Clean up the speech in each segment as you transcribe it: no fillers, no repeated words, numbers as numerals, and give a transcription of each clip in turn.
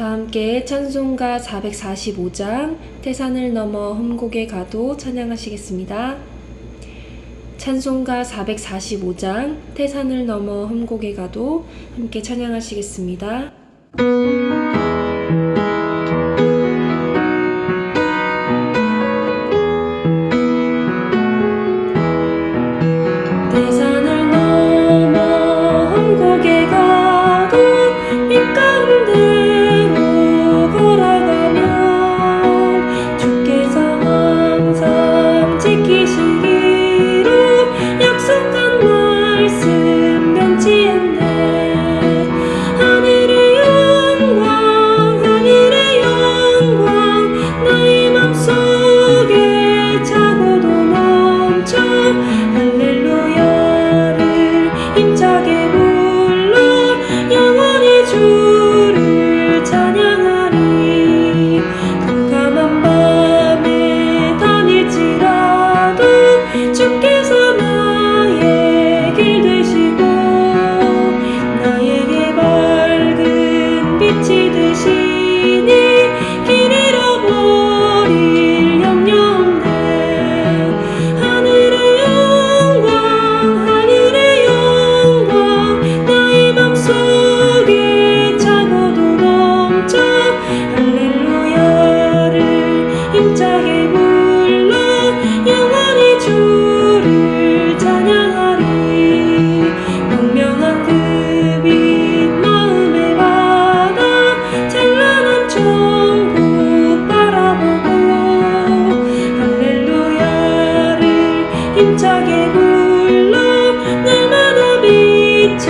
다 함께 찬송가 445장 태산을 넘어 험곡에 가도 찬양하시겠습니다. 찬송가 445장 태산을 넘어 험곡에 가도 함께 찬양하시겠습니다. 태산을 넘어 험곡에 가도 빛 가운데로 걸어가면 주께서 항상 지키시기로 약속한 말씀 변치 않네. 하늘의 영광 나의 맘속에 차고도 넘쳐 할렐루야를 힘차게 불러 영원히 주를 찬양하리. 캄캄한 밤에 다닐지라도 주께서 나의 길 되시고 나에게 밝은 빛이 되시니 길 잃어버릴 염려 없네. 하늘의 영광 나의 맘속에 차고도 넘쳐 할렐루야를 힘차게 불러 영원히 주를 찬양하리. 광명한 그 빛 마음의 바다 찬란한 천국 바라보고 할렐루야를 힘차게 불러 날마다 빛에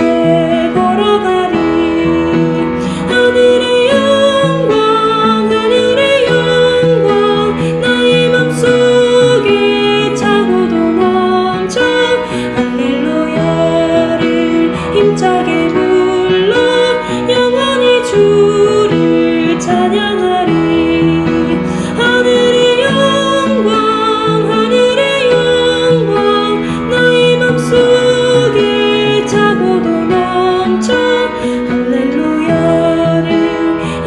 걸어가리. 하늘의 영광 나의 맘속에 차고도 넘쳐 할렐루야를 힘차게 불러 영원히 주를 찬양하리. 하늘의 영광 나의 맘속에 차고도 넘쳐 할렐루야를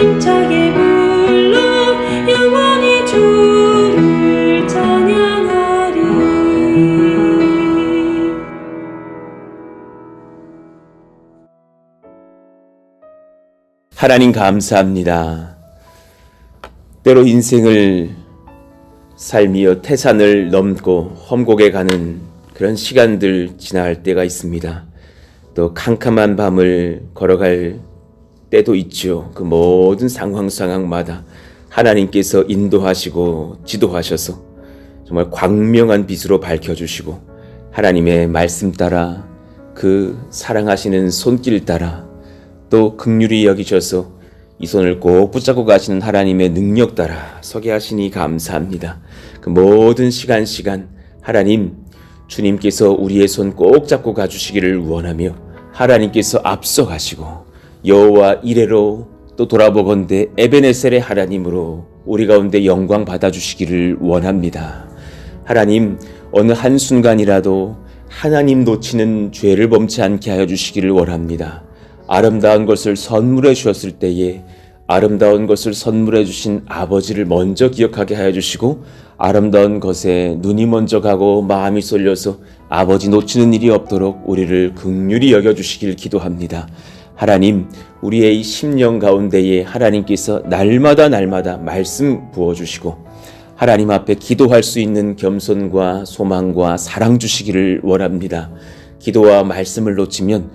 힘차게 불러 영원히 주를 찬양하리. 하나님 감사합니다. 때로 인생을 살며 태산을 넘고 험곡에 가는 그런 시간들 지나갈 때가 있습니다. 또 캄캄한 밤을 걸어갈 때도 있죠. 그 모든 상황마다 하나님께서 인도하시고 지도하셔서 정말 광명한 빛으로 밝혀주시고 하나님의 말씀 따라 그 사랑하시는 손길 따라 또 긍휼히 여기셔서 이 손을 꼭 붙잡고 가시는 하나님의 능력 따라 서게 하시니 감사합니다. 그 모든 시간 하나님 주님께서 우리의 손 꼭 잡고 가주시기를 원하며 하나님께서 앞서 가시고 여호와 이레로 또 돌아보건대 에베네셀의 하나님으로 우리 가운데 영광 받아주시기를 원합니다. 하나님 어느 한순간이라도 하나님 놓치는 죄를 범치 않게 하여 주시기를 원합니다. 아름다운 것을 선물해 주셨을 때에 아름다운 것을 선물해 주신 아버지를 먼저 기억하게 하여 주시고 아름다운 것에 눈이 먼저 가고 마음이 쏠려서 아버지 놓치는 일이 없도록 우리를 긍휼히 여겨주시길 기도합니다. 하나님 우리의 이 심령 가운데에 하나님께서 날마다 말씀 부어주시고 하나님 앞에 기도할 수 있는 겸손과 소망과 사랑 주시기를 원합니다. 기도와 말씀을 놓치면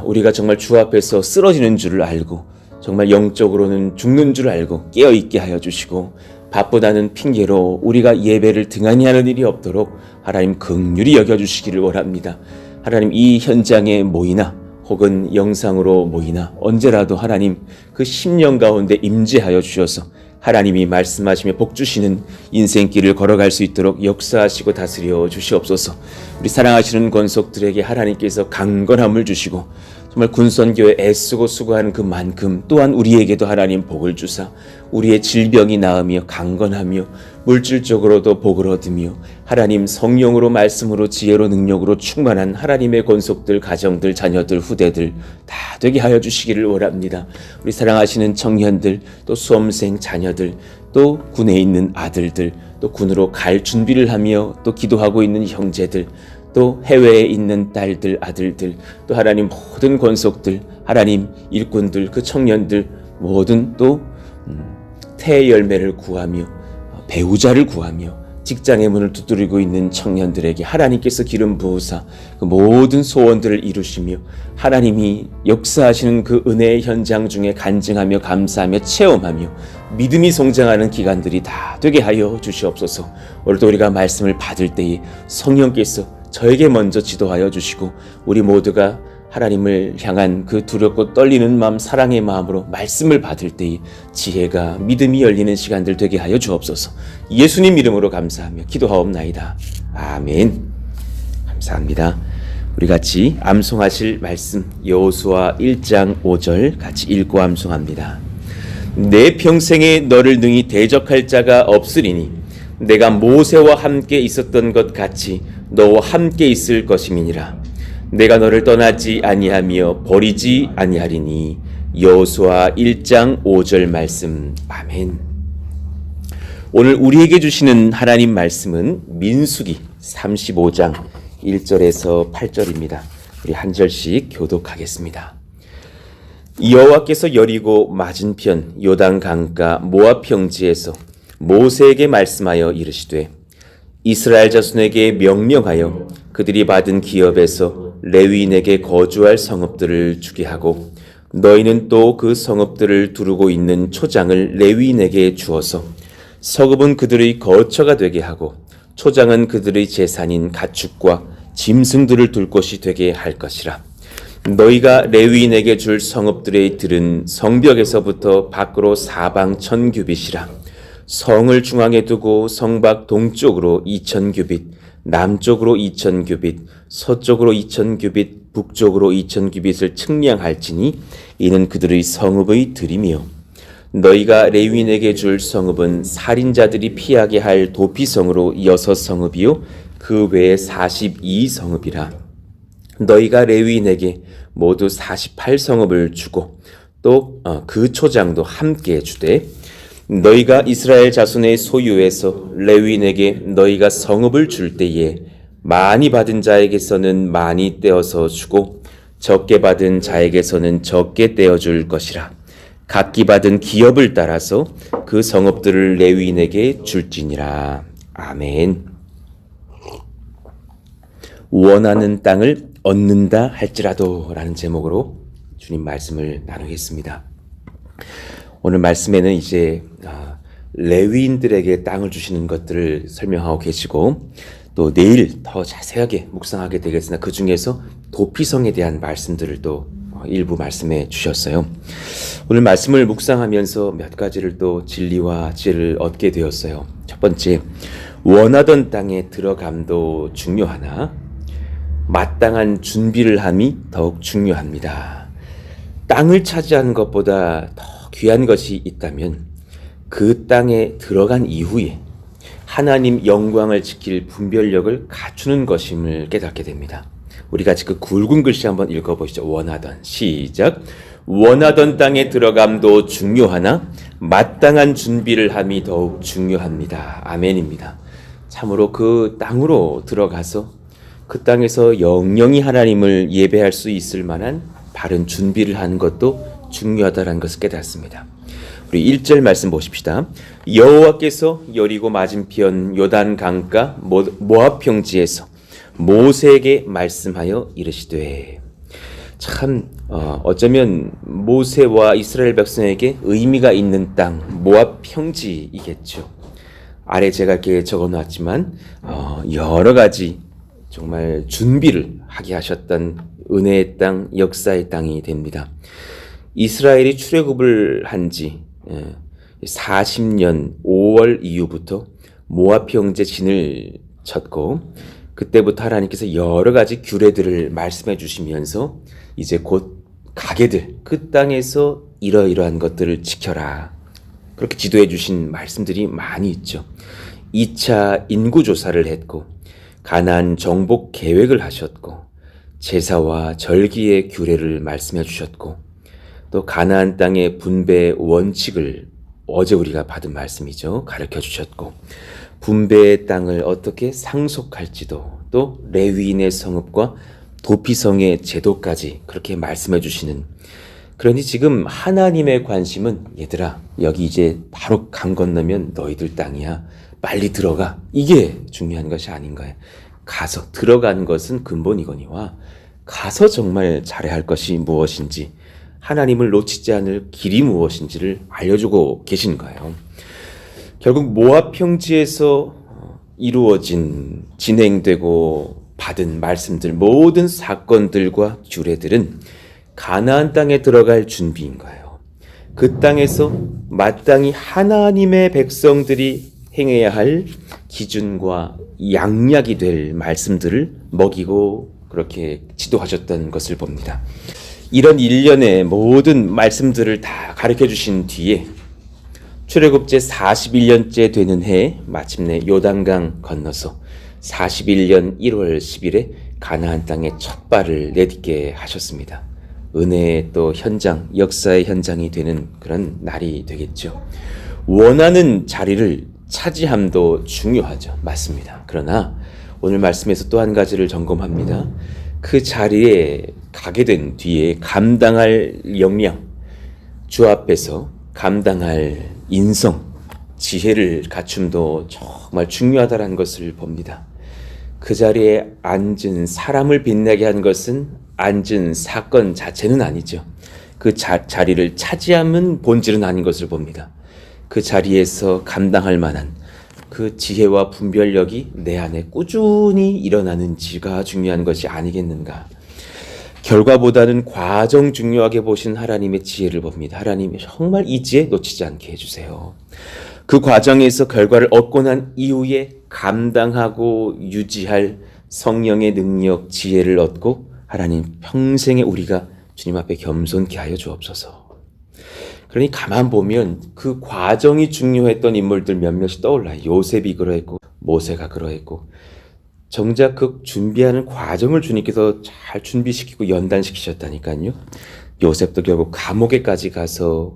우리가 정말 주 앞에서 쓰러지는 줄을 알고 정말 영적으로는 죽는 줄 알고 깨어있게 하여 주시고 바쁘다는 핑계로 우리가 예배를 등한히 하는 일이 없도록 하나님 긍휼히 여겨주시기를 원합니다. 하나님 이 현장에 모이나 혹은 영상으로 모이나 언제라도 하나님 그 심령 가운데 임재하여 주셔서 하나님이 말씀하시며 복 주시는 인생길을 걸어갈 수 있도록 역사하시고 다스려 주시옵소서. 우리 사랑하시는 권속들에게 하나님께서 강건함을 주시고 정말 군선교회 애쓰고 수고하는 그만큼 또한 우리에게도 하나님 복을 주사 우리의 질병이 나으며 강건하며 물질적으로도 복을 얻으며 하나님 성령으로 말씀으로 지혜로 능력으로 충만한 하나님의 권속들, 가정들, 자녀들, 후대들 다 되게 하여 주시기를 원합니다. 우리 사랑하시는 청년들, 또 수험생 자녀들, 또 군에 있는 아들들, 또 군으로 갈 준비를 하며 또 기도하고 있는 형제들, 또 해외에 있는 딸들, 아들들, 또 하나님 모든 권속들, 하나님 일꾼들, 그 청년들 모든 또 태의 열매를 구하며 배우자를 구하며 직장의 문을 두드리고 있는 청년들에게 하나님께서 기름 부으사 그 모든 소원들을 이루시며 하나님이 역사하시는 그 은혜의 현장 중에 간증하며 감사하며 체험하며 믿음이 성장하는 기간들이 다 되게 하여 주시옵소서. 오늘도 우리가 말씀을 받을 때에 성령께서 저에게 먼저 지도하여 주시고 우리 모두가 하나님을 향한 그 두렵고 떨리는 마음, 사랑의 마음으로 말씀을 받을 때에 지혜가 믿음이 열리는 시간들 되게 하여 주옵소서. 예수님 이름으로 감사하며 기도하옵나이다. 아멘. 감사합니다. 우리 같이 암송하실 말씀 여호수아 1장 5절 같이 읽고 암송합니다. 내 평생에 너를 능히 대적할 자가 없으리니 내가 모세와 함께 있었던 것 같이 너와 함께 있을 것임이니라. 내가 너를 떠나지 아니하며 버리지 아니하리니. 여호수아 1장 5절 말씀. 아멘. 오늘 우리에게 주시는 하나님 말씀은 민수기 35장 1절에서 8절입니다. 우리 한 절씩 교독하겠습니다. 여호와께서 여리고 맞은편 요단 강가 모압 평지에서 모세에게 말씀하여 이르시되 이스라엘 자손에게 명령하여 그들이 받은 기업에서 레위인에게 거주할 성읍들을 주게 하고 너희는 또 그 성읍들을 두르고 있는 초장을 레위인에게 주어서 성읍은 그들의 거처가 되게 하고 초장은 그들의 재산인 가축과 짐승들을 둘 곳이 되게 할 것이라. 너희가 레위인에게 줄 성읍들의 들은 성벽에서부터 밖으로 사방 1000규빗이라. 성을 중앙에 두고 성밖 동쪽으로 2000규빗, 남쪽으로 2000규빗, 서쪽으로 2000규빗, 북쪽으로 2000규빗을 측량할지니 이는 그들의 성읍의 들이며 너희가 레위인에게 줄 성읍은 살인자들이 피하게 할 도피성으로 6성읍이요 그 외에 42성읍이라. 너희가 레위인에게 모두 48성읍을 주고 또 그 초장도 함께 주되 너희가 이스라엘 자손의 소유에서 레위인에게 너희가 성읍을 줄 때에 많이 받은 자에게서는 많이 떼어서 주고 적게 받은 자에게서는 적게 떼어줄 것이라. 각기 받은 기업을 따라서 그 성읍들을 레위인에게 줄지니라. 아멘. 원하는 땅을 얻는다 할지라도 라는 제목으로 주님 말씀을 나누겠습니다. 오늘 말씀에는 이제 레위인들에게 땅을 주시는 것들을 설명하고 계시고 또 내일 더 자세하게 묵상하게 되겠으나 그 중에서 도피성에 대한 말씀들을 또 일부 말씀해 주셨어요. 오늘 말씀을 묵상하면서 몇 가지를 또 진리와 지혜를 얻게 되었어요. 첫 번째, 원하던 땅에 들어감도 중요하나 마땅한 준비를 함이 더욱 중요합니다. 땅을 차지하는 것보다 더 귀한 것이 있다면 그 땅에 들어간 이후에 하나님 영광을 지킬 분별력을 갖추는 것임을 깨닫게 됩니다. 우리 같이 그 굵은 글씨 한번 읽어보시죠. 원하던, 시작. 원하던 땅에 들어감도 중요하나 마땅한 준비를 함이 더욱 중요합니다. 아멘입니다. 참으로 그 땅으로 들어가서 그 땅에서 영영이 하나님을 예배할 수 있을 만한 바른 준비를 하는 것도 중요하다는 것을 깨닫습니다. 우리 1절 말씀 보십시다. 여호와께서 여리고 맞은편 요단 강가 모압 평지에서 모세에게 말씀하여 이르시되. 참 어쩌면 모세와 이스라엘 백성에게 의미가 있는 땅 모압 평지이겠죠. 아래 제가 이렇게 적어놨지만 여러 가지 정말 준비를 하게 하셨던 은혜의 땅, 역사의 땅이 됩니다. 이스라엘이 출애굽을 한 지 40년 5월 이후부터 모압 평지에 진을 쳤고 그때부터 하나님께서 여러 가지 규례들을 말씀해 주시면서 이제 곧 가게들 그 땅에서 이러이러한 것들을 지켜라 그렇게 지도해 주신 말씀들이 많이 있죠. 2차 인구조사를 했고 가나안 정복 계획을 하셨고 제사와 절기의 규례를 말씀해 주셨고 또 가나안 땅의 분배 원칙을 어제 우리가 받은 말씀이죠. 가르쳐 주셨고 분배의 땅을 어떻게 상속할지도 또 레위인의 성읍과 도피성의 제도까지 그렇게 말씀해 주시는 그러니 지금 하나님의 관심은 얘들아 여기 이제 바로 강 건너면 너희들 땅이야. 빨리 들어가. 이게 중요한 것이 아닌가요? 가서 들어간 것은 근본이거니와 가서 정말 잘해야 할 것이 무엇인지 하나님을 놓치지 않을 길이 무엇인지를 알려주고 계신 거예요. 결국 모압 평지에서 이루어진 진행되고 받은 말씀들 모든 사건들과 규례들은 가나안 땅에 들어갈 준비인 거예요. 그 땅에서 마땅히 하나님의 백성들이 행해야 할 기준과 양약이 될 말씀들을 먹이고 그렇게 지도하셨던 것을 봅니다. 이런 일련의 모든 말씀들을 다 가르쳐 주신 뒤에 출애굽제 41년째 되는 해에 마침내 요단강 건너서 41년 1월 10일에 가나안 땅에 첫 발을 내딛게 하셨습니다. 은혜의 또 현장, 역사의 현장이 되는 그런 날이 되겠죠. 원하는 자리를 차지함도 중요하죠. 맞습니다. 그러나 오늘 말씀에서 또 한 가지를 점검합니다. 그 자리에 가게 된 뒤에 감당할 역량, 주 앞에서 감당할 인성, 지혜를 갖춤도 정말 중요하다는 것을 봅니다. 그 자리에 앉은 사람을 빛나게 한 것은 앉은 사건 자체는 아니죠. 그 자리를 차지함은 본질은 아닌 것을 봅니다. 그 자리에서 감당할 만한 그 지혜와 분별력이 내 안에 꾸준히 일어나는지가 중요한 것이 아니겠는가. 결과보다는 과정 중요하게 보신 하나님의 지혜를 봅니다. 하나님이 정말 이 지혜 놓치지 않게 해주세요. 그 과정에서 결과를 얻고 난 이후에 감당하고 유지할 성령의 능력, 지혜를 얻고 하나님 평생에 우리가 주님 앞에 겸손케 하여 주옵소서. 그러니 가만 보면 그 과정이 중요했던 인물들 몇몇이 떠올라요. 요셉이 그러했고 모세가 그러했고 정작 그 준비하는 과정을 주님께서 잘 준비시키고 연단시키셨다니까요. 요셉도 결국 감옥에까지 가서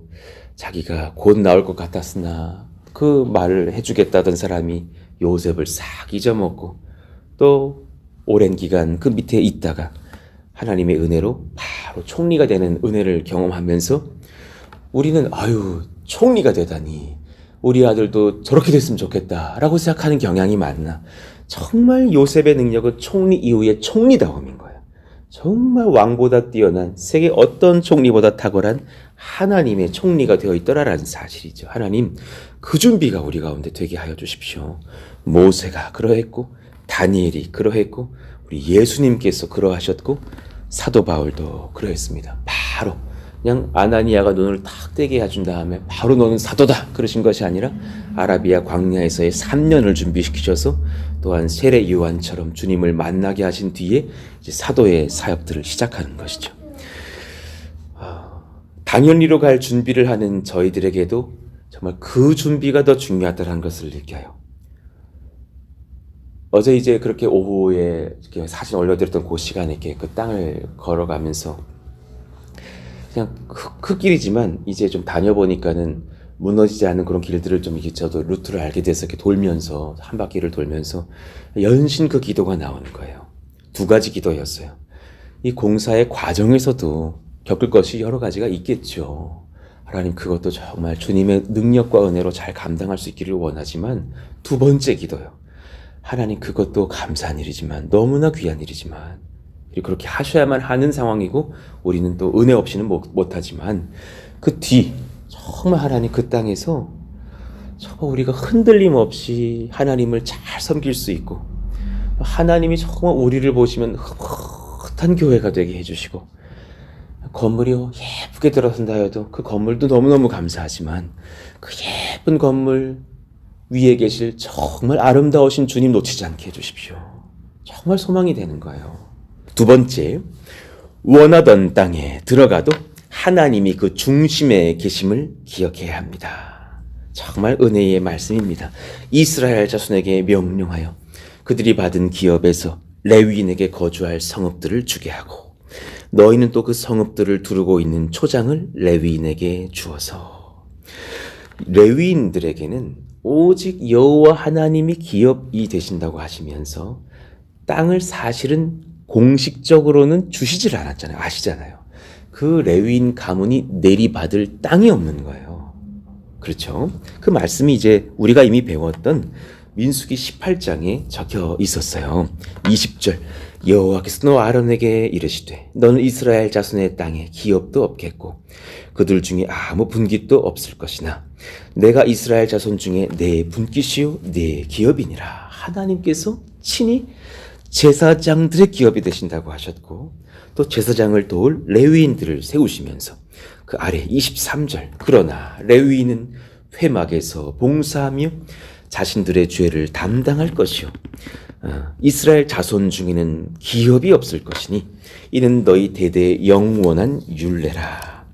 자기가 곧 나올 것 같았으나 그 말을 해주겠다던 사람이 요셉을 싹 잊어먹고 또 오랜 기간 그 밑에 있다가 하나님의 은혜로 바로 총리가 되는 은혜를 경험하면서 우리는 총리가 되다니 우리 아들도 저렇게 됐으면 좋겠다라고 생각하는 경향이 많나. 정말 요셉의 능력은 총리 이후의 총리다움인 거예요. 정말 왕보다 뛰어난 세계 어떤 총리보다 탁월한 하나님의 총리가 되어 있더라라는 사실이죠. 하나님 그 준비가 우리 가운데 되게 하여 주십시오. 모세가 그러했고 다니엘이 그러했고 우리 예수님께서 그러하셨고 사도 바울도 그러했습니다. 바로 그냥 아나니아가 눈을 탁 떼게 해준 다음에 바로 너는 사도다 그러신 것이 아니라 아라비아 광야에서의 3년을 준비시키셔서 또한 세례 요한처럼 주님을 만나게 하신 뒤에 이제 사도의 사역들을 시작하는 것이죠. 당연리로 갈 준비를 하는 저희들에게도 정말 그 준비가 더 중요하다는 것을 느껴요. 어제 이제 그렇게 오후에 이렇게 사진 올려드렸던 그 시간에 이렇게 그 땅을 걸어가면서 그냥 그 길이지만 이제 좀 다녀보니까는 무너지지 않는 그런 길들을 좀 이렇게 저도 루트를 알게 돼서 이렇게 돌면서 한 바퀴를 돌면서 연신 그 기도가 나오는 거예요. 두 가지 기도였어요. 이 공사의 과정에서도 겪을 것이 여러 가지가 있겠죠. 하나님 그것도 정말 주님의 능력과 은혜로 잘 감당할 수 있기를 원하지만 두 번째 기도요. 하나님 그것도 감사한 일이지만 너무나 귀한 일이지만 그렇게 하셔야만 하는 상황이고 우리는 또 은혜 없이는 못하지만 그 뒤 정말 하나님 그 땅에서 정말 우리가 흔들림 없이 하나님을 잘 섬길 수 있고 하나님이 정말 우리를 보시면 흐뭇한 교회가 되게 해주시고 건물이요 예쁘게 들어선다 해도 그 건물도 너무너무 감사하지만 그 예쁜 건물 위에 계실 정말 아름다우신 주님 놓치지 않게 해주십시오. 정말 소망이 되는 거예요. 두 번째, 원하던 땅에 들어가도 하나님이 그 중심에 계심을 기억해야 합니다. 정말 은혜의 말씀입니다. 이스라엘 자손에게 명령하여 그들이 받은 기업에서 레위인에게 거주할 성읍들을 주게 하고 너희는 또 그 성읍들을 두르고 있는 초장을 레위인에게 주어서 레위인들에게는 오직 여호와 하나님이 기업이 되신다고 하시면서 땅을 사실은 공식적으로는 주시질 않았잖아요. 아시잖아요. 그 레위인 가문이 내리받을 땅이 없는 거예요. 그렇죠? 그 말씀이 이제 우리가 이미 배웠던 민수기 18장에 적혀 있었어요. 20절 여호와께서 너 아론에게 이르시되 너는 이스라엘 자손의 땅에 기업도 없겠고 그들 중에 아무 분깃도 없을 것이나 내가 이스라엘 자손 중에 내 분깃이요 내 기업이니라. 하나님께서 친히 제사장들의 기업이 되신다고 하셨고 또 제사장을 도울 레위인들을 세우시면서 그 아래 23절 그러나 레위인은 회막에서 봉사하며 자신들의 죄를 담당할 것이요 이스라엘 자손 중에는 기업이 없을 것이니 이는 너희 대대의 영원한 율례라.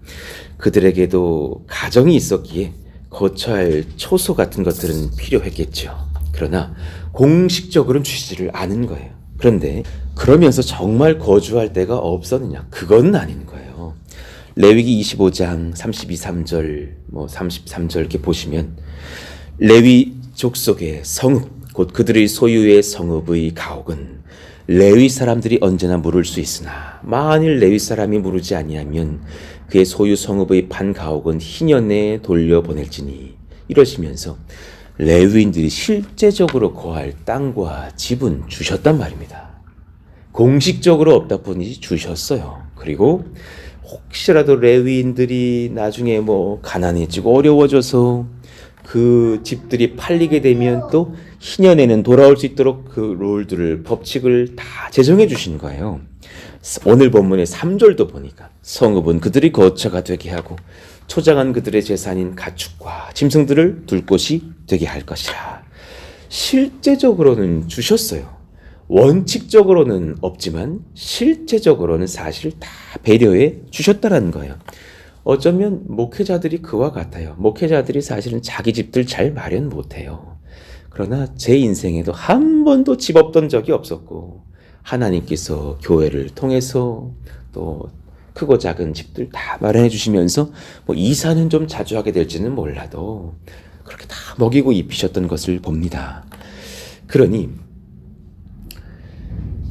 그들에게도 가정이 있었기에 거처할 초소 같은 것들은 필요했겠죠. 그러나 공식적으로는 주시지를 않은 거예요. 그런데 그러면서 정말 거주할 데가 없었느냐? 그건 아닌 거예요. 레위기 25장 32, 3절, 33절 이렇게 보시면 레위 족속의 성읍, 곧 그들의 소유의 성읍의 가옥은 레위 사람들이 언제나 물을 수 있으나 만일 레위 사람이 물으지 아니하면 그의 소유 성읍의 판 가옥은 희년에 돌려보낼지니 이러시면서 레위인들이 실제적으로 거할 땅과 집은 주셨단 말입니다. 공식적으로 없다 보니 주셨어요. 그리고 혹시라도 레위인들이 나중에 가난해지고 어려워져서 그 집들이 팔리게 되면 또 희년에는 돌아올 수 있도록 그 룰들을 법칙을 다 제정해 주신 거예요. 오늘 본문의 3절도 보니까 성읍은 그들이 거처가 되게 하고 초장한 그들의 재산인 가축과 짐승들을 둘 곳이 되게 할 것이라. 실제적으로는 주셨어요. 원칙적으로는 없지만 실제적으로는 사실 다 배려해 주셨다라는 거예요. 어쩌면 목회자들이 그와 같아요. 목회자들이 사실은 자기 집들 잘 마련 못해요. 그러나 제 인생에도 한 번도 집 없던 적이 없었고 하나님께서 교회를 통해서 또 크고 작은 집들 다 마련해 주시면서 이사는 좀 자주 하게 될지는 몰라도 그렇게 다 먹이고 입히셨던 것을 봅니다. 그러니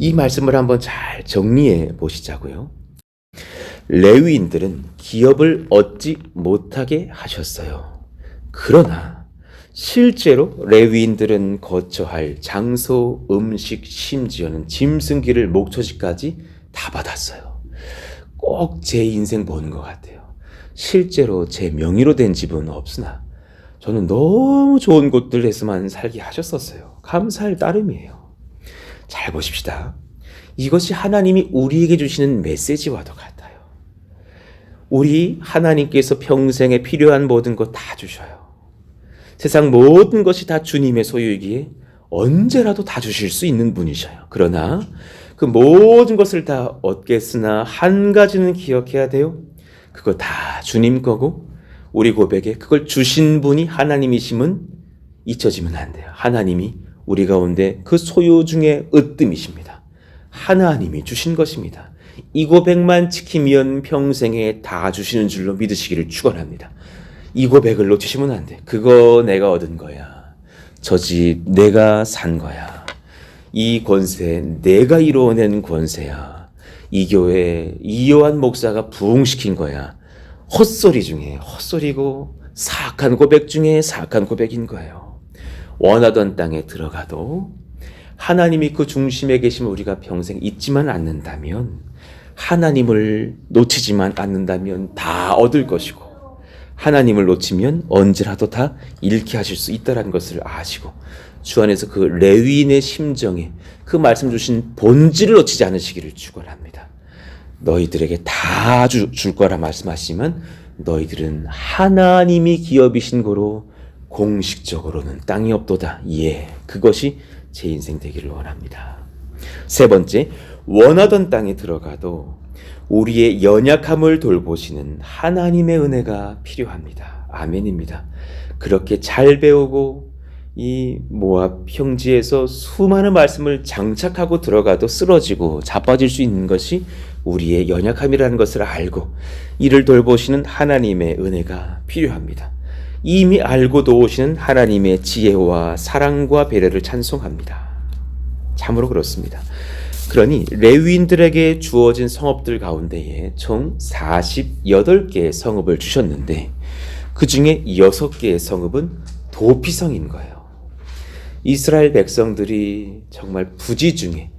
이 말씀을 한번 잘 정리해 보시자고요. 레위인들은 기업을 얻지 못하게 하셨어요. 그러나 실제로 레위인들은 거처할 장소, 음식, 심지어는 짐승기를 목초지까지 다 받았어요. 꼭 제 인생 보는 것 같아요. 실제로 제 명의로 된 집은 없으나 저는 너무 좋은 곳들에서만 살게 하셨었어요. 감사할 따름이에요. 잘 보십시다. 이것이 하나님이 우리에게 주시는 메시지와도 같아요. 우리 하나님께서 평생에 필요한 모든 것 다 주셔요. 세상 모든 것이 다 주님의 소유이기에 언제라도 다 주실 수 있는 분이셔요. 그러나 그 모든 것을 다 얻겠으나 한 가지는 기억해야 돼요. 그거 다 주님 거고 우리 고백에 그걸 주신 분이 하나님이심은 잊혀지면 안 돼요. 하나님이 우리 가운데 그 소유 중에 으뜸이십니다. 하나님이 주신 것입니다. 이 고백만 지키면 평생에 다 주시는 줄로 믿으시기를 축원합니다. 이 고백을 놓치시면 안 돼. 그거 내가 얻은 거야. 저 집 내가 산 거야. 이 권세 내가 이루어낸 권세야. 이 교회 이요한 목사가 부흥시킨 거야. 헛소리 중에 헛소리고 사악한 고백 중에 사악한 고백인 거예요. 원하던 땅에 들어가도 하나님이 그 중심에 계심을 우리가 평생 잊지만 않는다면, 하나님을 놓치지만 않는다면 다 얻을 것이고, 하나님을 놓치면 언제라도 다 잃게 하실 수 있다는 것을 아시고, 주 안에서 그 레위인의 심정에 그 말씀 주신 본질을 놓치지 않으시기를 축원합니다. 너희들에게 다 줄 거라 말씀하시지만 너희들은 하나님이 기업이신 거로 공식적으로는 땅이 없도다. 예, 그것이 제 인생 되기를 원합니다. 세 번째, 원하던 땅에 들어가도 우리의 연약함을 돌보시는 하나님의 은혜가 필요합니다. 아멘입니다. 그렇게 잘 배우고 이 모압 평지에서 수많은 말씀을 장착하고 들어가도 쓰러지고 자빠질 수 있는 것이 우리의 연약함이라는 것을 알고 이를 돌보시는 하나님의 은혜가 필요합니다. 이미 알고도 오시는 하나님의 지혜와 사랑과 배려를 찬송합니다. 참으로 그렇습니다. 그러니 레위인들에게 주어진 성읍들 가운데에 총 48개의 성읍을 주셨는데 그 중에 6개의 성읍은 도피성인 거예요. 이스라엘 백성들이 정말 부지 중에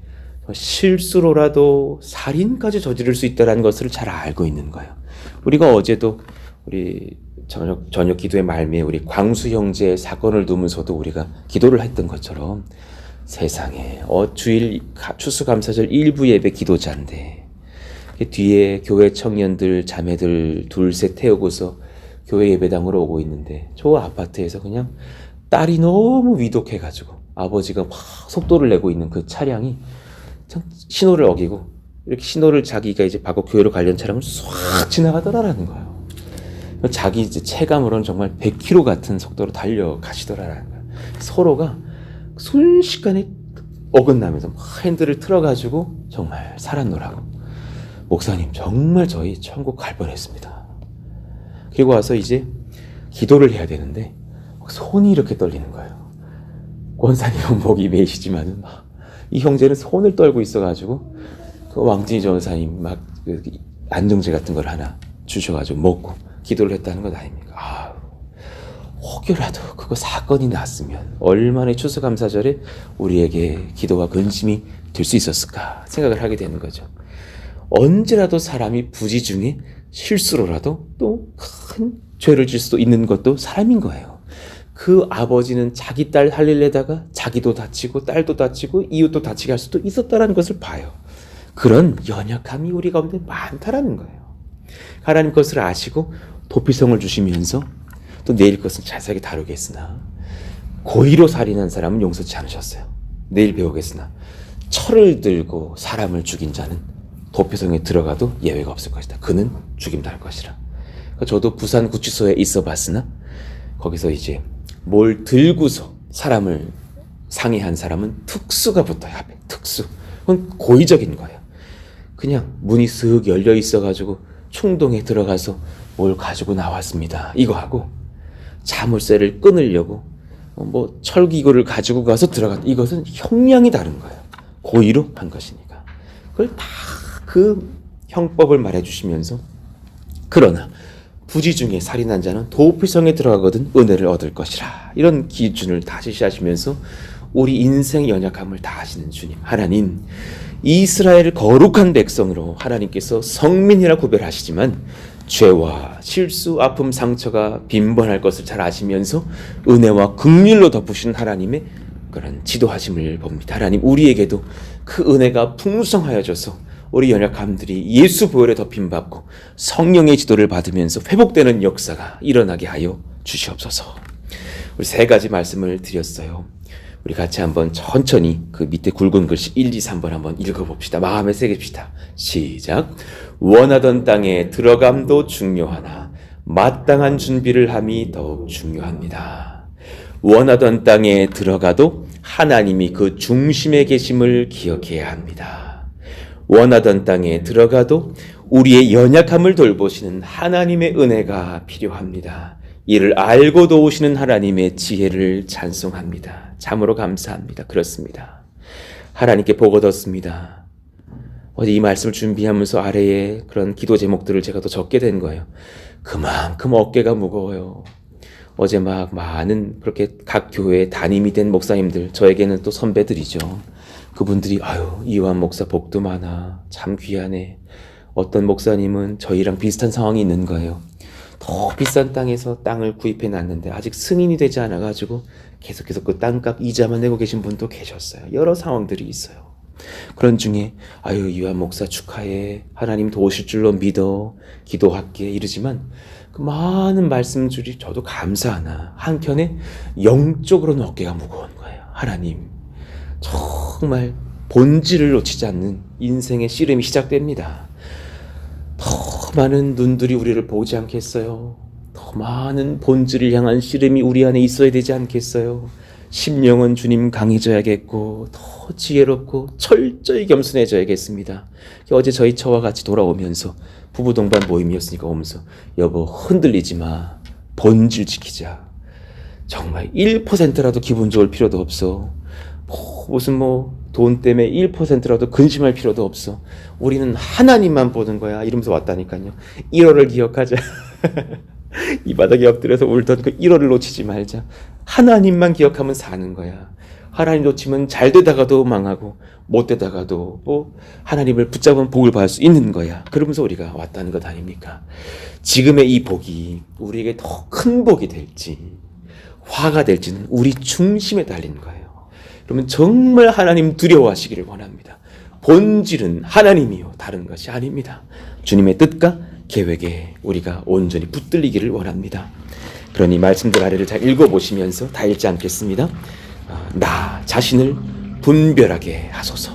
실수로라도 살인까지 저지를 수 있다는 것을 잘 알고 있는 거예요. 우리가 어제도 우리 저녁 기도의 말미에 우리 광수 형제의 사건을 두면서도 우리가 기도를 했던 것처럼 세상에 주일 추수감사절 일부 예배 기도자인데 뒤에 교회 청년들 자매들 둘셋 태우고서 교회 예배당으로 오고 있는데 저 아파트에서 그냥 딸이 너무 위독해가지고 아버지가 막 속도를 내고 있는 그 차량이 신호를 어기고 이렇게 신호를 자기가 이제 받고 교회로 가려는 차량을 swag 지나가더라라는 거예요. 자기 이제 체감으로는 정말 100km 같은 속도로 달려가시더라라는 거예요. 서로가 순식간에 어긋나면서 핸들을 틀어가지고 정말 살았노라고. 목사님 정말 저희 천국 갈 뻔했습니다. 그리고 와서 이제 기도를 해야 되는데 손이 이렇게 떨리는 거예요. 권사님은 목이 메이시지만은 이 형제는 손을 떨고 있어가지고 그 왕진이 전사님 막 안정제 같은 걸 하나 주셔가지고 먹고 기도를 했다는 것 아닙니까? 혹여라도 그거 사건이 났으면 얼마나 추수감사절에 우리에게 기도와 근심이 될 수 있었을까 생각을 하게 되는 거죠. 언제라도 사람이 부지 중에 실수로라도 또 큰 죄를 질 수도 있는 것도 사람인 거예요. 그 아버지는 자기 딸 살리려다가 자기도 다치고 딸도 다치고 이웃도 다치게 할 수도 있었다는 것을 봐요. 그런 연약함이 우리 가운데 많다라는 거예요. 하나님 것을 아시고 도피성을 주시면서 또 내일 것은 자세하게 다루겠으나 고의로 살인한 사람은 용서치 않으셨어요. 내일 배우겠으나 철을 들고 사람을 죽인 자는 도피성에 들어가도 예외가 없을 것이다. 그는 죽임당할 것이라. 저도 부산 구치소에 있어 봤으나 거기서 이제 뭘 들고서 사람을 상해한 사람은 특수가 붙어요. 앞에 특수. 그건 고의적인 거예요. 그냥 문이 쓱 열려 있어가지고 충동에 들어가서 뭘 가지고 나왔습니다. 이거 하고 자물쇠를 끊으려고 뭐 철기구를 가지고 가서 들어갔다. 이것은 형량이 다른 거예요. 고의로 한 것이니까. 그걸 다 그 형법을 말해주시면서 그러나 부지 중에 살인한 자는 도피성에 들어가거든 은혜를 얻을 것이라. 이런 기준을 다 제시하시면서 우리 인생 연약함을 다 아시는 주님 하나님, 이스라엘을 거룩한 백성으로 하나님께서 성민이라 구별하시지만 죄와 실수, 아픔, 상처가 빈번할 것을 잘 아시면서 은혜와 긍휼로 덮으시는 하나님의 그런 지도하심을 봅니다. 하나님, 우리에게도 그 은혜가 풍성하여져서 우리 연약함들이 예수 보혈에 덮임받고 성령의 지도를 받으면서 회복되는 역사가 일어나게 하여 주시옵소서. 우리 세 가지 말씀을 드렸어요. 우리 같이 한번 천천히 그 밑에 굵은 글씨 1, 2, 3번 한번 읽어봅시다. 마음에 새깁시다. 시작. 원하던 땅에 들어감도 중요하나 마땅한 준비를 함이 더욱 중요합니다. 원하던 땅에 들어가도 하나님이 그 중심에 계심을 기억해야 합니다. 원하던 땅에 들어가도 우리의 연약함을 돌보시는 하나님의 은혜가 필요합니다. 이를 알고 도우시는 하나님의 지혜를 찬송합니다. 참으로 감사합니다. 그렇습니다. 하나님께 복 얻었습니다. 어제 이 말씀을 준비하면서 아래에 그런 기도 제목들을 제가 더 적게 된 거예요. 그만큼 어깨가 무거워요. 어제 막 많은 그렇게 각 교회에 담임이 된 목사님들, 저에게는 또 선배들이죠. 그분들이 이완 목사 복도 많아. 참 귀하네. 어떤 목사님은 저희랑 비슷한 상황이 있는 거예요. 더 비싼 땅에서 땅을 구입해 놨는데 아직 승인이 되지 않아가지고 계속해서 그 땅값 이자만 내고 계신 분도 계셨어요. 여러 상황들이 있어요. 그런 중에 이완 목사 축하해. 하나님 도우실 줄로 믿어. 기도할게. 이러지만 그 많은 말씀들이 저도 감사하나 한켠에 영적으로는 어깨가 무거운 거예요. 하나님, 정말 본질을 놓치지 않는 인생의 씨름이 시작됩니다. 더 많은 눈들이 우리를 보지 않겠어요? 더 많은 본질을 향한 씨름이 우리 안에 있어야 되지 않겠어요? 심령은 주님 강해져야겠고 더 지혜롭고 철저히 겸손해져야겠습니다. 어제 저와 같이 돌아오면서 부부 동반 모임이었으니까 오면서 여보 흔들리지 마. 본질 지키자. 정말 1%라도 기분 좋을 필요도 없어. 무슨 돈 때문에 1%라도 근심할 필요도 없어. 우리는 하나님만 보는 거야. 이러면서 왔다니까요. 1월을 기억하자. 이 바닥에 엎드려서 울던 그 1월을 놓치지 말자. 하나님만 기억하면 사는 거야. 하나님 놓치면 잘 되다가도 망하고 못 되다가도 하나님을 붙잡으면 복을 받을 수 있는 거야. 그러면서 우리가 왔다는 것 아닙니까? 지금의 이 복이 우리에게 더 큰 복이 될지 화가 될지는 우리 중심에 달린 거예요. 그러면 정말 하나님 두려워하시기를 원합니다. 본질은 하나님이요 다른 것이 아닙니다. 주님의 뜻과 계획에 우리가 온전히 붙들리기를 원합니다. 그러니 말씀들 아래를 잘 읽어보시면서 다 읽지 않겠습니다. 나 자신을 분별하게 하소서.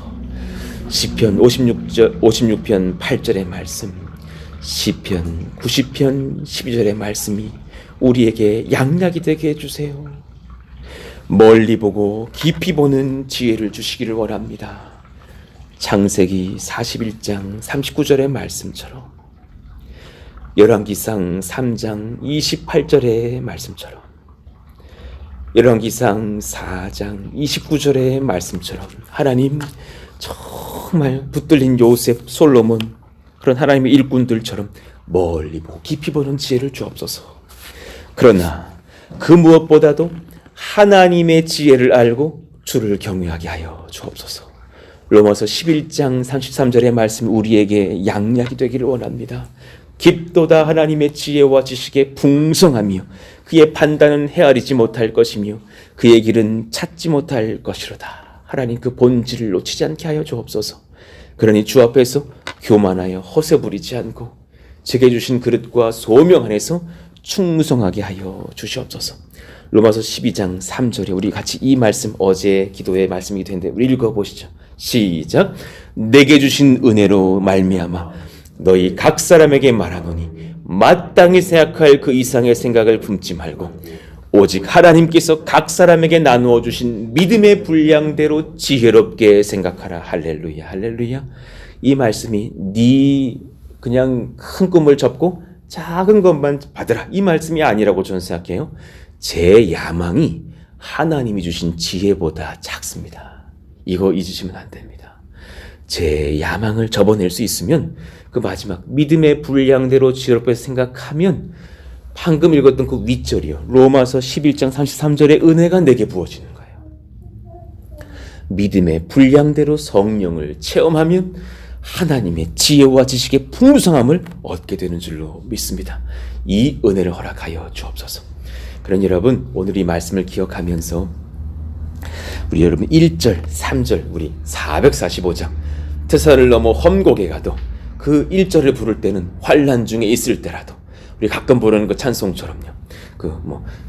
시편 56편 8절의 말씀, 시편 90편 12절의 말씀이 우리에게 양약이 되게 해주세요. 멀리 보고 깊이 보는 지혜를 주시기를 원합니다. 창세기 41장 39절의 말씀처럼, 열왕기상 3장 28절의 말씀처럼, 열왕기상 4장 29절의 말씀처럼 하나님 정말 붙들린 요셉, 솔로몬 그런 하나님의 일꾼들처럼 멀리 보고 깊이 보는 지혜를 주옵소서. 그러나 그 무엇보다도 하나님의 지혜를 알고 주를 경외하게 하여 주옵소서. 로마서 11장 33절의 말씀 우리에게 양약이 되기를 원합니다. 깊도다 하나님의 지혜와 지식에 풍성하며 그의 판단은 헤아리지 못할 것이며 그의 길은 찾지 못할 것이로다. 하나님 그 본질을 놓치지 않게 하여 주옵소서. 그러니 주 앞에서 교만하여 허세 부리지 않고 제게 주신 그릇과 소명 안에서 충성하게 하여 주시옵소서. 로마서 12장 3절에 우리 같이 이 말씀 어제 기도의 말씀이 되는데 우리 읽어보시죠. 시작. 내게 주신 은혜로 말미암아 너희 각 사람에게 말하노니 마땅히 생각할 그 이상의 생각을 품지 말고 오직 하나님께서 각 사람에게 나누어 주신 믿음의 분량대로 지혜롭게 생각하라. 할렐루야 할렐루야. 이 말씀이 그냥 큰 꿈을 접고 작은 것만 받으라 이 말씀이 아니라고 저는 생각해요. 제 야망이 하나님이 주신 지혜보다 작습니다. 이거 잊으시면 안 됩니다. 제 야망을 접어낼 수 있으면 그 마지막 믿음의 분량대로 지혜롭게 생각하면 방금 읽었던 그 윗절이요. 로마서 11장 33절의 은혜가 내게 부어지는 거예요. 믿음의 분량대로 성령을 체험하면 하나님의 지혜와 지식의 풍성함을 얻게 되는 줄로 믿습니다. 이 은혜를 허락하여 주옵소서. 그런 여러분 오늘 이 말씀을 기억하면서 우리 여러분 1절 3절 우리 445장 태산을 넘어 험곡에 가도 그 1절을 부를 때는 환난 중에 있을 때라도 우리 가끔 부르는 그 찬송처럼요.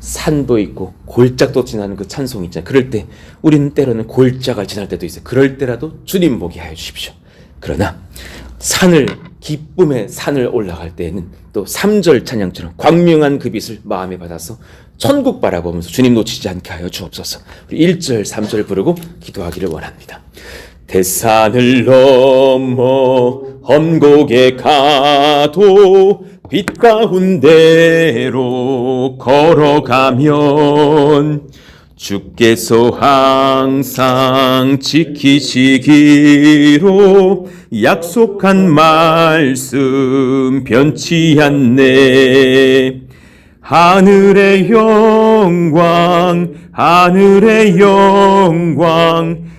산도 있고 골짜기도 지나는 그 찬송 있잖아요. 그럴 때 우리는 때로는 골짜기를 지날 때도 있어요. 그럴 때라도 주님 보게 하여 주십시오. 그러나 기쁨의 산을 올라갈 때에는 또 3절 찬양처럼 광명한 그 빛을 마음에 받아서 천국 바라보면서 주님 놓치지 않게 하여 주옵소서. 우리 1절 3절 부르고 기도하기를 원합니다. 대산을 넘어 험곡에 가도 빛 가운데로 걸어가면 주께서 항상 지키시기로 약속한 말씀 변치 않네. 하늘의 영광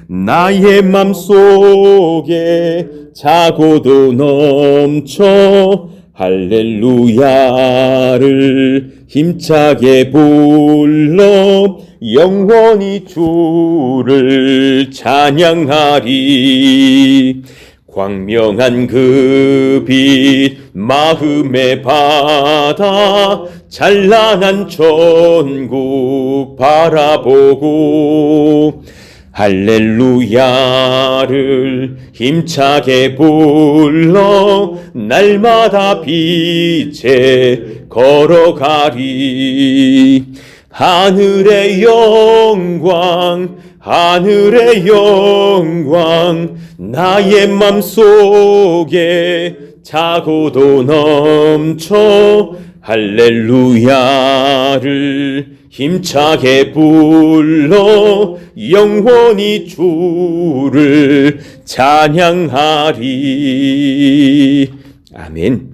나의 맘속에 자고도 넘쳐 할렐루야를 힘차게 불러 영원히 주를 찬양하리. 광명한 그 빛 마음에 받아 찬란한 천국 바라보고 할렐루야를 힘차게 불러 날마다 빛에 걸어가리. 하늘의 영광 하늘의 영광 나의 맘속에 차고도 넘쳐 할렐루야를 힘차게 불러 영원히 주를 찬양하리. 아멘.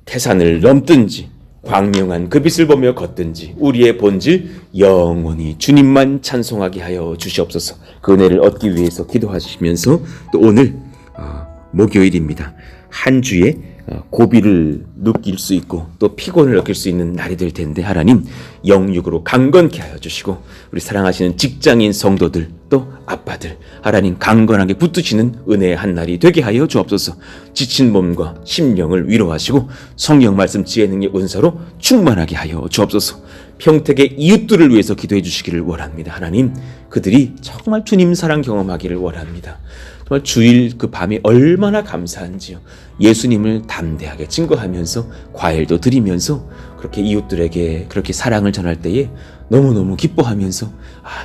태산을 넘든지 광명한 그 빛을 보며 걷든지 우리의 본질 영원히 주님만 찬송하게 하여 주시옵소서. 그 은혜를 얻기 위해서 기도하시면서 또 오늘 목요일입니다. 한 주에 고비를 느낄 수 있고 또 피곤을 느낄 수 있는 날이 될 텐데 하나님 영육으로 강건케 하여 주시고 우리 사랑하시는 직장인 성도들 또 아빠들 하나님 강건하게 붙드시는 은혜의 한 날이 되게 하여 주옵소서. 지친 몸과 심령을 위로하시고 성령 말씀 지혜 능력 은사로 충만하게 하여 주옵소서. 평택의 이웃들을 위해서 기도해 주시기를 원합니다. 하나님 그들이 정말 주님 사랑 경험하기를 원합니다. 정말 주일 그 밤이 얼마나 감사한지요. 예수님을 담대하게 증거하면서 과일도 드리면서 그렇게 이웃들에게 그렇게 사랑을 전할 때에 너무너무 기뻐하면서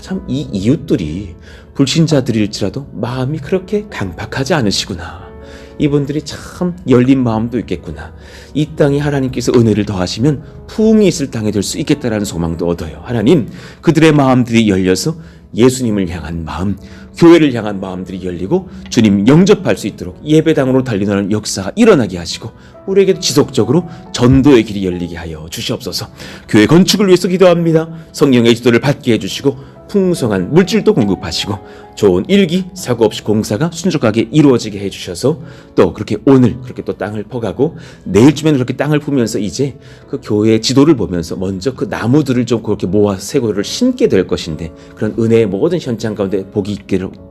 참 이 이웃들이 불신자들일지라도 마음이 그렇게 강팍하지 않으시구나. 이분들이 참 열린 마음도 있겠구나. 이 땅에 하나님께서 은혜를 더하시면 부흥이 있을 땅이 될 수 있겠다라는 소망도 얻어요. 하나님 그들의 마음들이 열려서 예수님을 향한 마음, 교회를 향한 마음들이 열리고 주님 영접할 수 있도록 예배당으로 달리는 역사가 일어나게 하시고 우리에게도 지속적으로 전도의 길이 열리게 하여 주시옵소서. 교회 건축을 위해서 기도합니다. 성령의 지도를 받게 해주시고 풍성한 물질도 공급하시고 좋은 일기 사고 없이 공사가 순적하게 이루어지게 해주셔서 또 그렇게 오늘 그렇게 또 땅을 퍼가고 내일쯤에는 그렇게 땅을 푸면서 이제 그 교회의 지도를 보면서 먼저 그 나무들을 좀 그렇게 모아 새고를 심게 될 것인데 그런 은혜의 모든 현장 가운데 복이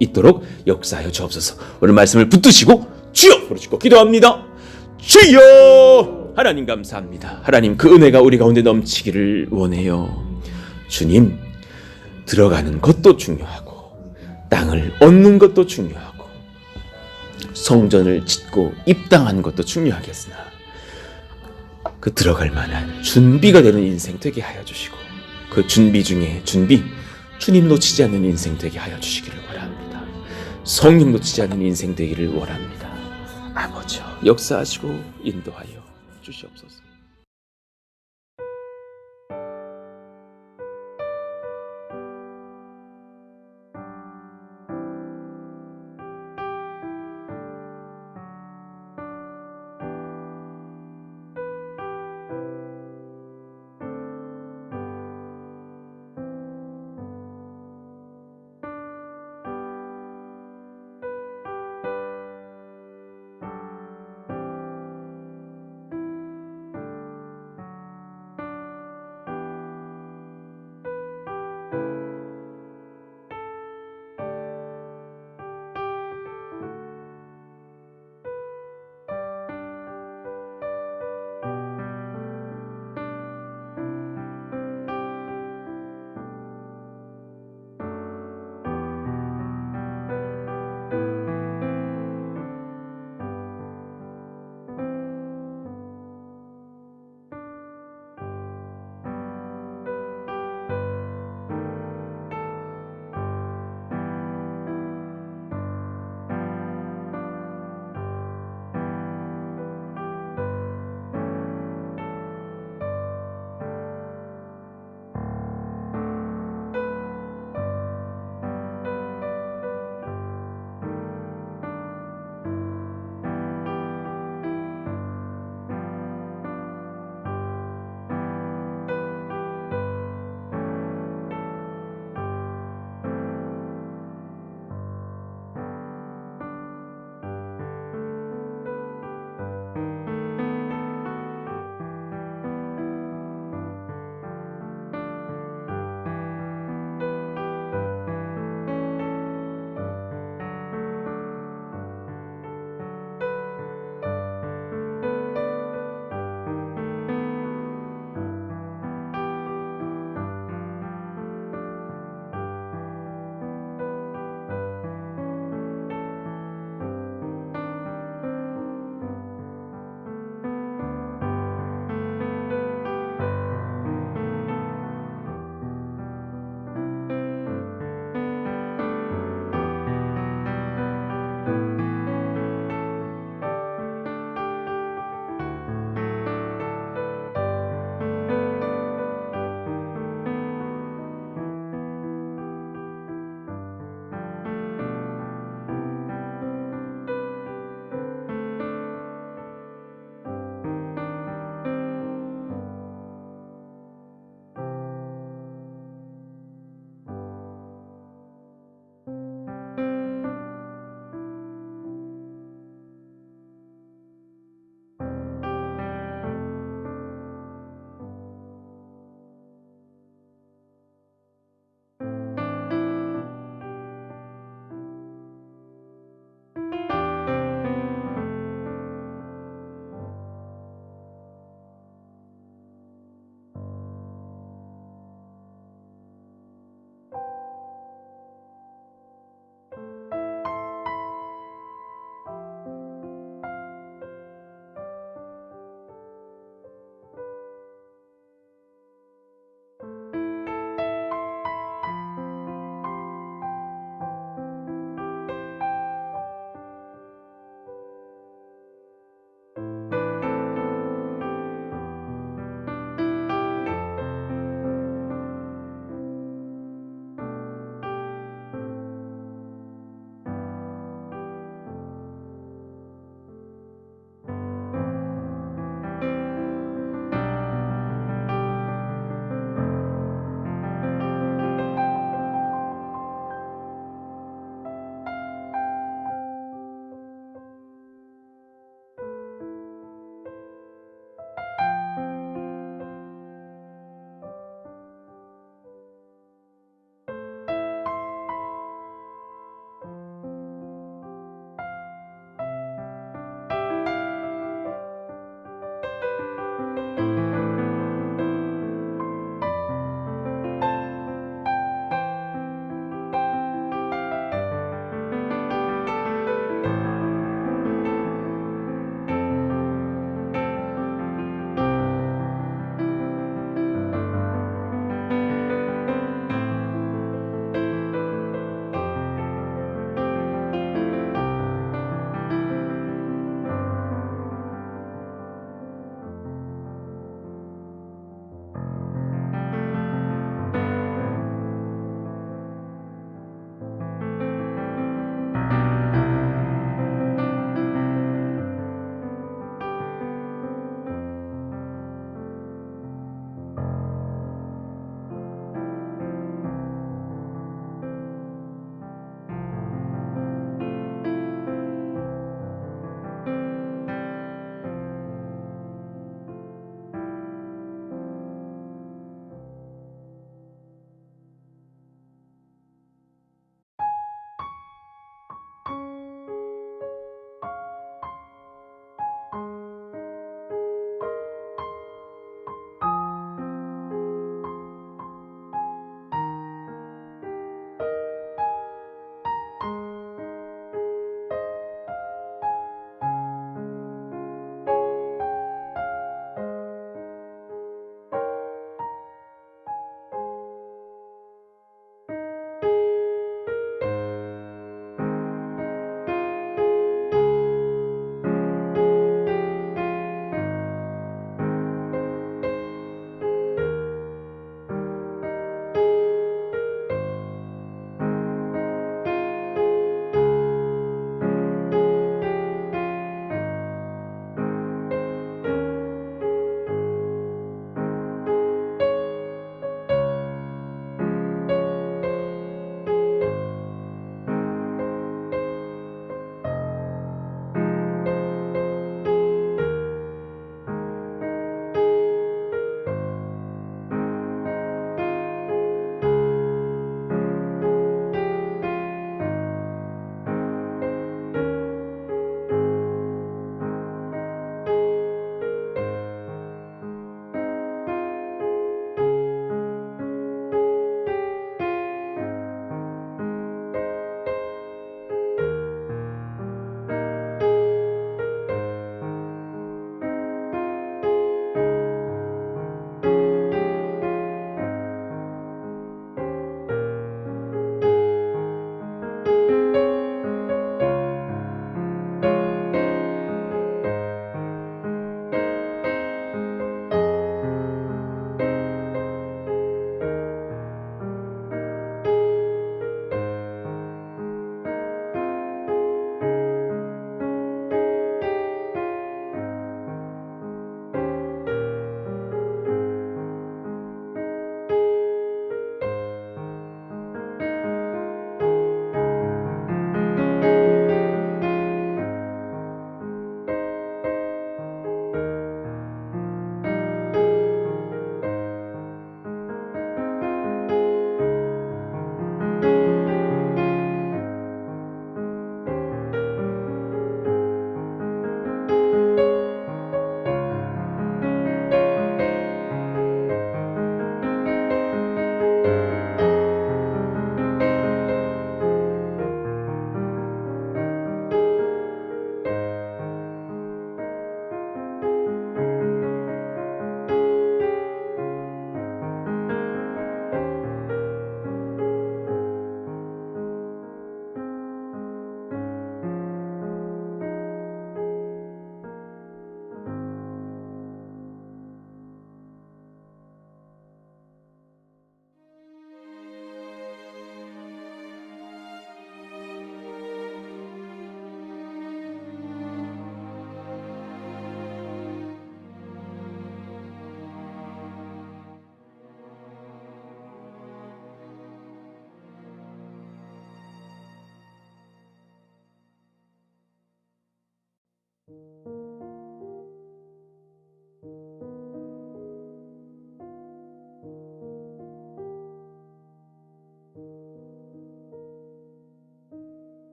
있도록 역사하여 주옵소서. 오늘 말씀을 붙드시고 주여 부르시고 기도합니다. 주여! 하나님 감사합니다. 하나님 그 은혜가 우리 가운데 넘치기를 원해요. 주님 들어가는 것도 중요하고 땅을 얻는 것도 중요하고 성전을 짓고 입당하는 것도 중요하겠으나 그 들어갈 만한 준비가 되는 인생 되게 하여 주시고 그 준비 중에 준비 주님 놓치지 않는 인생 되게 하여 주시기를 원합니다. 성령 놓치지 않는 인생 되기를 원합니다. 아버지여 역사하시고 인도하여 주시옵소서.